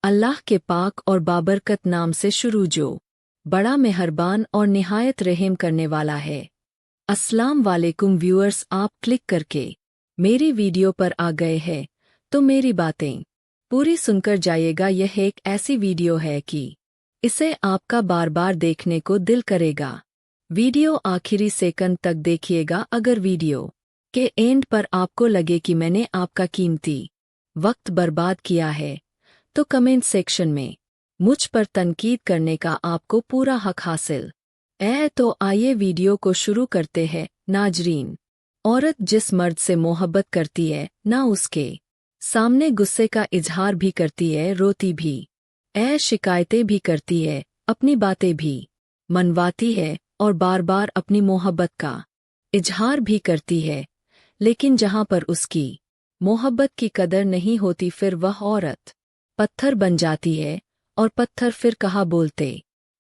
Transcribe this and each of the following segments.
अल्लाह के पाक और बाबरकत नाम से शुरू जो बड़ा मेहरबान और निहायत रहम करने वाला है। अस्सलाम वालेकुम व्यूअर्स, आप क्लिक करके मेरी वीडियो पर आ गए हैं तो मेरी बातें पूरी सुनकर जाइएगा। यह एक ऐसी वीडियो है कि इसे आपका बार बार देखने को दिल करेगा। वीडियो आखिरी सेकंड तक देखिएगा। अगर वीडियो के एंड पर आपको लगे कि मैंने आपका कीमती वक्त बर्बाद किया है तो कमेंट सेक्शन में मुझ पर तनकीद करने का आपको पूरा हक हासिल है। तो आइए वीडियो को शुरू करते हैं। नाजरीन, औरत जिस मर्द से मोहब्बत करती है ना उसके सामने गुस्से का इजहार भी करती है, रोती भी शिकायतें भी करती है, अपनी बातें भी मनवाती है और बार बार अपनी मोहब्बत का इजहार भी करती है। लेकिन जहां पर उसकी मोहब्बत की कदर नहीं होती फिर वह औरत पत्थर बन जाती है और पत्थर फिर कहा बोलते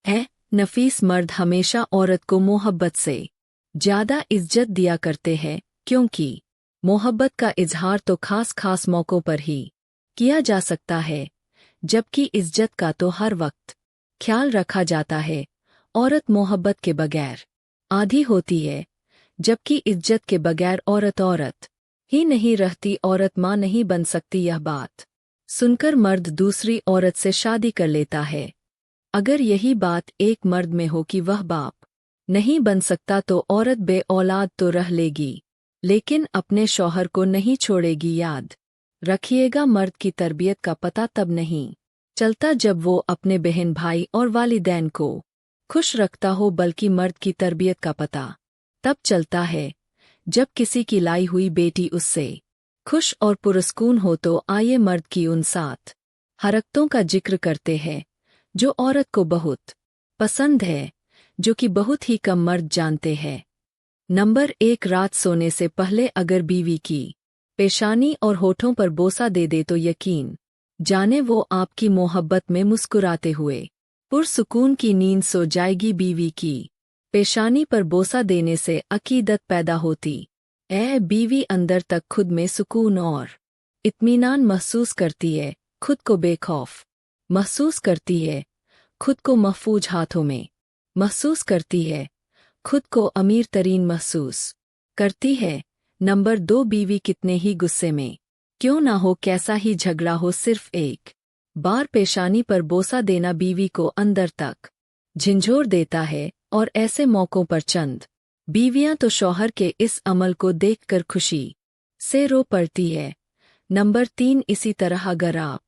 हैं। नफीस मर्द हमेशा औरत को मोहब्बत से ज्यादा इज्जत दिया करते हैं, क्योंकि मोहब्बत का इजहार तो खास खास मौक़ों पर ही किया जा सकता है, जबकि इज्जत का तो हर वक्त ख्याल रखा जाता है। औरत मोहब्बत के बगैर आधी होती है, जबकि इज्जत के बगैर औरत औरत ही नहीं रहती। औरत माँ नहीं बन सकती, यह बात सुनकर मर्द दूसरी औरत से शादी कर लेता है। अगर यही बात एक मर्द में हो कि वह बाप नहीं बन सकता तो औरत बे औलाद तो रह लेगी, लेकिन अपने शौहर को नहीं छोड़ेगी। याद रखिएगा, मर्द की तरबियत का पता तब नहीं चलता जब वो अपने बहन भाई और वालिदैन को खुश रखता हो, बल्कि मर्द की तरबियत का पता तब चलता है जब किसी की लाई हुई बेटी उससे खुश और पुरस्कून हो। तो आइए मर्द की उन 7 हरकतों का जिक्र करते हैं जो औरत को बहुत पसंद है, जो कि बहुत ही कम मर्द जानते हैं। नंबर 1, रात सोने से पहले अगर बीवी की पेशानी और होठों पर बोसा दे दे तो यकीन जाने वो आपकी मोहब्बत में मुस्कुराते हुए पुरसुकून की नींद सो जाएगी। बीवी की पेशानी पर बोसा देने से अकीदत पैदा होती बीवी अंदर तक खुद में सुकून और इत्मीनान महसूस करती है, खुद को बेखौफ महसूस करती है, खुद को महफूज हाथों में महसूस करती है, खुद को अमीर तरीन महसूस करती है। नंबर 2, बीवी कितने ही गुस्से में क्यों ना हो, कैसा ही झगड़ा हो, सिर्फ एक बार पेशानी पर बोसा देना बीवी को अंदर तक झिंझोर देता है। और ऐसे मौक़ों पर चंद बीवियां तो शौहर के इस अमल को देखकर खुशी से रो पड़ती है। नंबर 3, इसी तरह अगर आप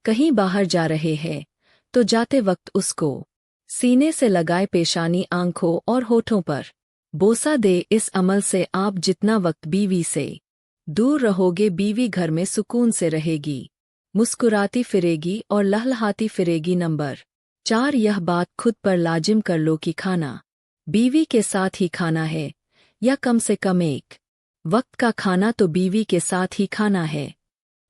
कहीं बाहर जा रहे हैं तो जाते वक्त उसको सीने से लगाए पेशानी, आंखों और होठों पर बोसा दे। इस अमल से आप जितना वक्त बीवी से दूर रहोगे, बीवी घर में सुकून से रहेगी, मुस्कुराती फिरेगी और लहलहाती फिरेगी। नंबर 4, यह बात खुद पर लाजिम कर लो कि खाना बीवी के साथ ही खाना है, या कम से कम एक वक्त का खाना तो बीवी के साथ ही खाना है।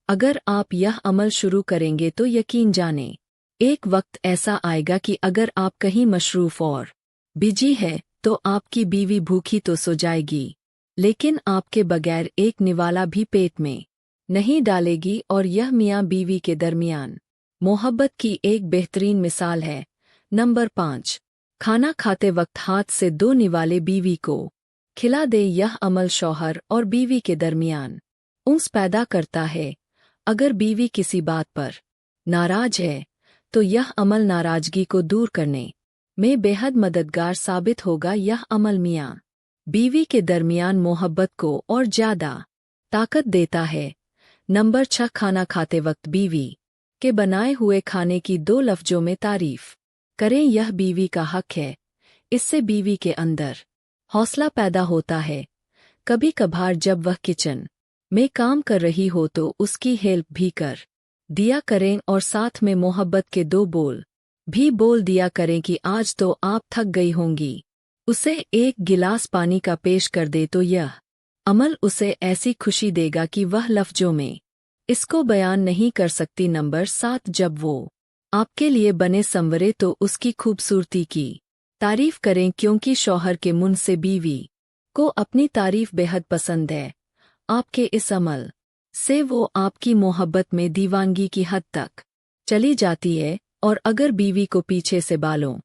अगर आप यह अमल शुरू करेंगे तो यकीन जाने एक वक्त ऐसा आएगा कि अगर आप कहीं मशरूफ और बिजी है तो आपकी बीवी भूखी तो सो जाएगी, लेकिन आपके बगैर एक निवाला भी पेट में नहीं डालेगी। और यह मियाँ बीवी के दरमियान मोहब्बत की एक बेहतरीन मिसाल है। नंबर 5, खाना खाते वक्त हाथ से 2 निवाले बीवी को खिला दे। यह अमल शौहर और बीवी के दरमियान उन्स पैदा करता है। अगर बीवी किसी बात पर नाराज है तो यह अमल नाराजगी को दूर करने में बेहद मददगार साबित होगा। यह अमल मियाँ बीवी के दरमियान मोहब्बत को और ज्यादा ताकत देता है। नंबर 6, खाना खाते वक्त बीवी के बनाए हुए खाने की 2 लफ्जों में तारीफ करें। यह बीवी का हक है, इससे बीवी के अंदर हौसला पैदा होता है। कभी कभार जब वह किचन में काम कर रही हो तो उसकी हेल्प भी कर दिया करें और साथ में मोहब्बत के 2 बोल भी बोल दिया करें कि आज तो आप थक गई होंगी। उसे एक गिलास पानी का पेश कर दे तो यह अमल उसे ऐसी खुशी देगा कि वह लफ्जों में इसको बयान नहीं कर सकती। नंबर 7, जब वो आपके लिए बने संवरे तो उसकी खूबसूरती की तारीफ करें, क्योंकि शौहर के मुंह से बीवी को अपनी तारीफ बेहद पसंद है। आपके इस अमल से वो आपकी मोहब्बत में दीवानगी की हद तक चली जाती है, और अगर बीवी को पीछे से बालों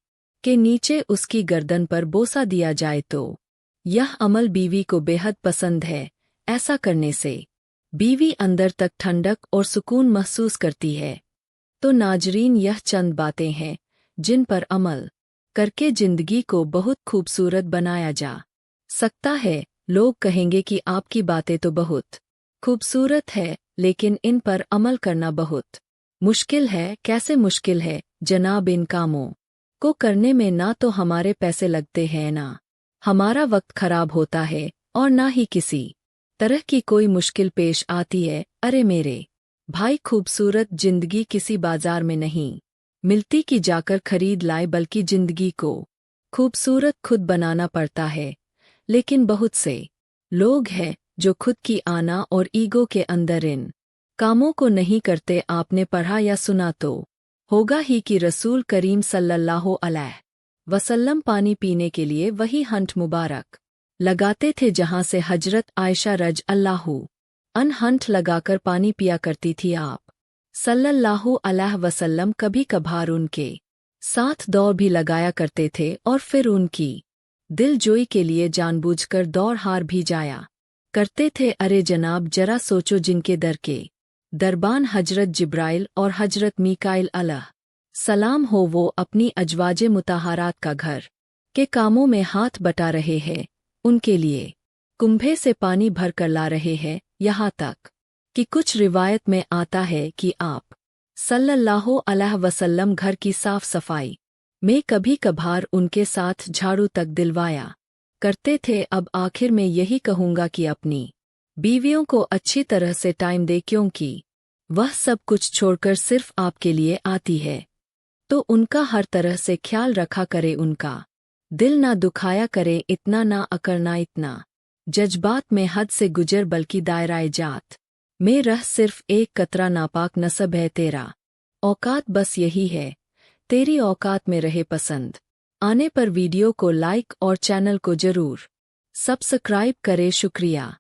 के नीचे उसकी गर्दन पर बोसा दिया जाए तो यह अमल बीवी को बेहद पसंद है। ऐसा करने से बीवी अंदर तक ठंडक और सुकून महसूस करती है। तो नाजरीन, यह चंद बातें हैं जिन पर अमल करके जिंदगी को बहुत खूबसूरत बनाया जा सकता है। लोग कहेंगे कि आपकी बातें तो बहुत खूबसूरत है, लेकिन इन पर अमल करना बहुत मुश्किल है। कैसे मुश्किल है जनाब? इन कामों को करने में ना तो हमारे पैसे लगते हैं, ना हमारा वक्त खराब होता है, और ना ही किसी तरह की कोई मुश्किल पेश आती है। अरे मेरे भाई, खूबसूरत जिंदगी किसी बाजार में नहीं मिलती कि जाकर खरीद लाए, बल्कि जिंदगी को खूबसूरत खुद बनाना पड़ता है। लेकिन बहुत से लोग हैं जो खुद की आना और ईगो के अंदर इन कामों को नहीं करते। आपने पढ़ा या सुना तो होगा ही कि रसूल करीम सल्लल्लाहु अलैहि वसल्लम पानी पीने के लिए वही हंट मुबारक लगाते थे जहां से हजरत आयशा रज अल्लाहु हंट लगाकर पानी पिया करती थी। आप सल्लल्लाहु अलैहि वसल्लम कभी कभार उनके साथ दौड़ भी लगाया करते थे, और फिर उनकी दिलजोई के लिए जानबूझकर दौड़ हार भी जाया करते थे। अरे जनाब, जरा सोचो, जिनके दर के दरबान हजरत जिब्राइल और हजरत मीकाइल अलैहि सलाम हो, वो अपनी अजवाजे मुताहरात का घर के कामों में हाथ बटा रहे हैं, उनके लिए कुंभे से पानी भर कर ला रहे हैं। यहाँ तक कि कुछ रिवायत में आता है कि आप सल्लल्लाहु अलैहि वसल्लम घर की साफ सफाई में कभी कभार उनके साथ झाड़ू तक दिलवाया करते थे। अब आखिर में यही कहूँगा कि अपनी बीवियों को अच्छी तरह से टाइम दे, क्योंकि वह सब कुछ छोड़कर सिर्फ आपके लिए आती है। तो उनका हर तरह से ख्याल रखा करे, उनका दिल ना दुखाया करे, इतना ना अकड़ना, इतना जज्बात में हद से गुजर, बल्कि दायराए जात में रह। सिर्फ एक कतरा नापाक नसब है तेरा, औकात बस यही है, तेरी औकात में रहे। पसंद आने पर वीडियो को लाइक और चैनल को जरूर सब्सक्राइब करे। शुक्रिया।